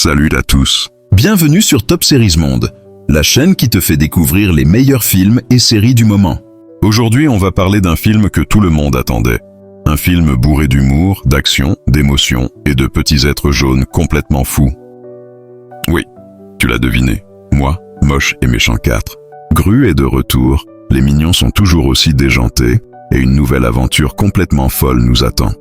Salut à tous. Bienvenue sur Top Series Monde, la chaîne qui te fait découvrir les meilleurs films et séries du moment. Aujourd'hui, on va parler d'un film que tout le monde attendait. Un film bourré d'humour, d'action, d'émotion et de petits êtres jaunes complètement fous. Oui, tu l'as deviné. Moi, Moche et Méchant 4. Gru est de retour, les mignons sont toujours aussi déjantés et une nouvelle aventure complètement folle nous attend.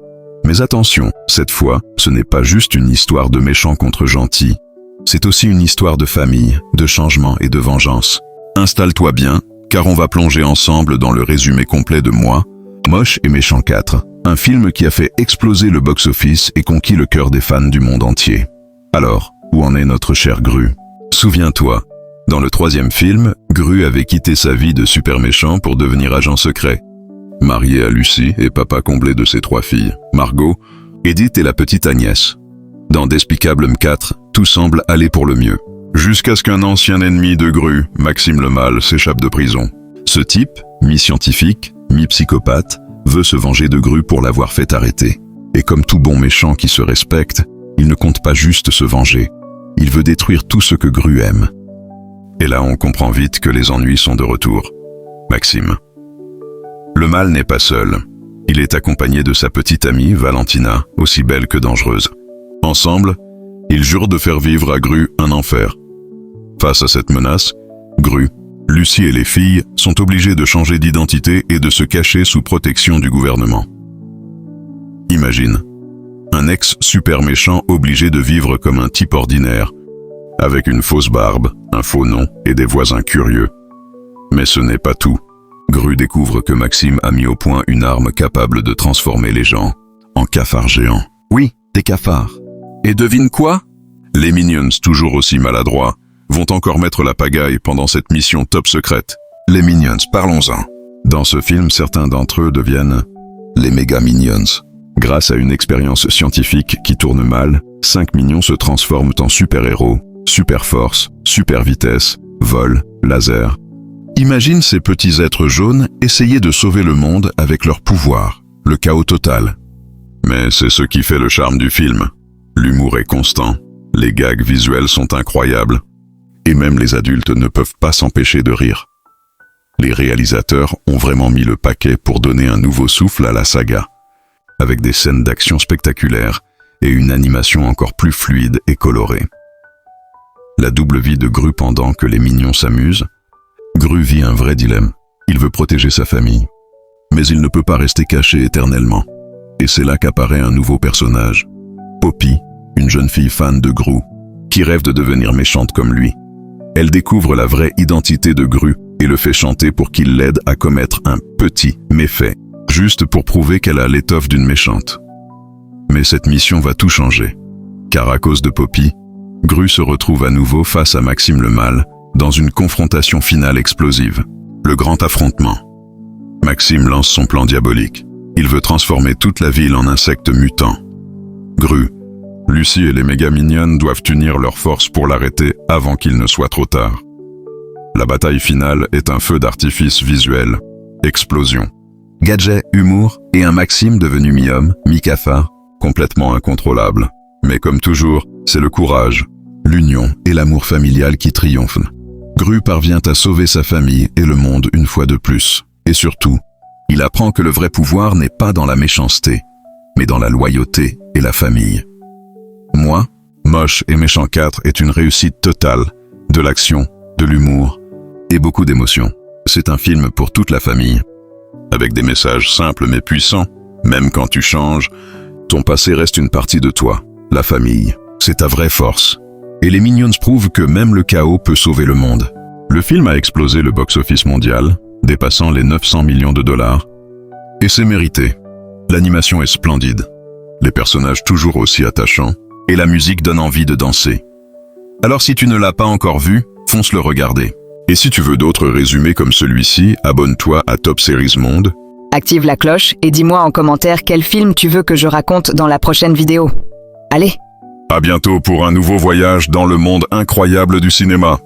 Mais attention, cette fois, ce n'est pas juste une histoire de méchants contre gentils. C'est aussi une histoire de famille, de changement et de vengeance. Installe-toi bien, car on va plonger ensemble dans le résumé complet de Moi, Moche et Méchant 4, un film qui a fait exploser le box-office et conquis le cœur des fans du monde entier. Alors, où en est notre cher Gru? Souviens-toi, dans le troisième film, Gru avait quitté sa vie de super méchant pour devenir agent secret. Marié à Lucie et papa comblé de ses 3 filles, Margot, Edith et la petite Agnès. Dans Despicable 4, tout semble aller pour le mieux. Jusqu'à ce qu'un ancien ennemi de Gru, Maxime le Mâle, s'échappe de prison. Ce type, mi-scientifique, mi-psychopathe, veut se venger de Gru pour l'avoir fait arrêter. Et comme tout bon méchant qui se respecte, il ne compte pas juste se venger. Il veut détruire tout ce que Gru aime. Et là, on comprend vite que les ennuis sont de retour. Maxime. Le Mâle n'est pas seul. Il est accompagné de sa petite amie, Valentina, aussi belle que dangereuse. Ensemble, ils jurent de faire vivre à Gru un enfer. Face à cette menace, Gru, Lucie et les filles sont obligés de changer d'identité et de se cacher sous protection du gouvernement. Imagine, un ex-super méchant obligé de vivre comme un type ordinaire, avec une fausse barbe, un faux nom et des voisins curieux. Mais ce n'est pas tout. Gru découvre que Maxime a mis au point une arme capable de transformer les gens en cafards géants. Oui, des cafards. Et devine quoi? Les Minions, toujours aussi maladroits, vont encore mettre la pagaille pendant cette mission top secrète. Les Minions, parlons-en. Dans ce film, certains d'entre eux deviennent les méga Minions. Grâce à une expérience scientifique qui tourne mal, 5 mignons se transforment en super-héros, super force, super vitesse, vol, laser. Imagine ces petits êtres jaunes essayer de sauver le monde avec leur pouvoir, le chaos total. Mais c'est ce qui fait le charme du film. L'humour est constant, les gags visuels sont incroyables, et même les adultes ne peuvent pas s'empêcher de rire. Les réalisateurs ont vraiment mis le paquet pour donner un nouveau souffle à la saga, avec des scènes d'action spectaculaires et une animation encore plus fluide et colorée. La double vie de Gru pendant que les mignons s'amusent. Gru vit un vrai dilemme. Il veut protéger sa famille, mais il ne peut pas rester caché éternellement. Et c'est là qu'apparaît un nouveau personnage. Poppy, une jeune fille fan de Gru, qui rêve de devenir méchante comme lui. Elle découvre la vraie identité de Gru et le fait chanter pour qu'il l'aide à commettre un petit méfait, juste pour prouver qu'elle a l'étoffe d'une méchante. Mais cette mission va tout changer, car à cause de Poppy, Gru se retrouve à nouveau face à Maxime le Mâle, dans une confrontation finale explosive. Le grand affrontement. Maxime lance son plan diabolique. Il veut transformer toute la ville en insectes mutants. Gru, Lucie et les méga mignonnes doivent unir leurs forces pour l'arrêter avant qu'il ne soit trop tard. La bataille finale est un feu d'artifice visuel. Explosion. Gadget, humour et un Maxime devenu mi-homme, mi-cafard, complètement incontrôlable. Mais comme toujours, c'est le courage, l'union et l'amour familial qui triomphent. Gru parvient à sauver sa famille et le monde une fois de plus. Et surtout, il apprend que le vrai pouvoir n'est pas dans la méchanceté, mais dans la loyauté et la famille. Moi, Moche et Méchant 4 est une réussite totale, de l'action, de l'humour et beaucoup d'émotions. C'est un film pour toute la famille, avec des messages simples mais puissants. Même quand tu changes, ton passé reste une partie de toi. La famille, c'est ta vraie force. Et les Minions prouvent que même le chaos peut sauver le monde. Le film a explosé le box-office mondial, dépassant les 900 millions de dollars. Et c'est mérité. L'animation est splendide, les personnages toujours aussi attachants, et la musique donne envie de danser. Alors si tu ne l'as pas encore vu, fonce le regarder. Et si tu veux d'autres résumés comme celui-ci, abonne-toi à Top Series Monde. Active la cloche et dis-moi en commentaire quel film tu veux que je raconte dans la prochaine vidéo. Allez! À bientôt pour un nouveau voyage dans le monde incroyable du cinéma.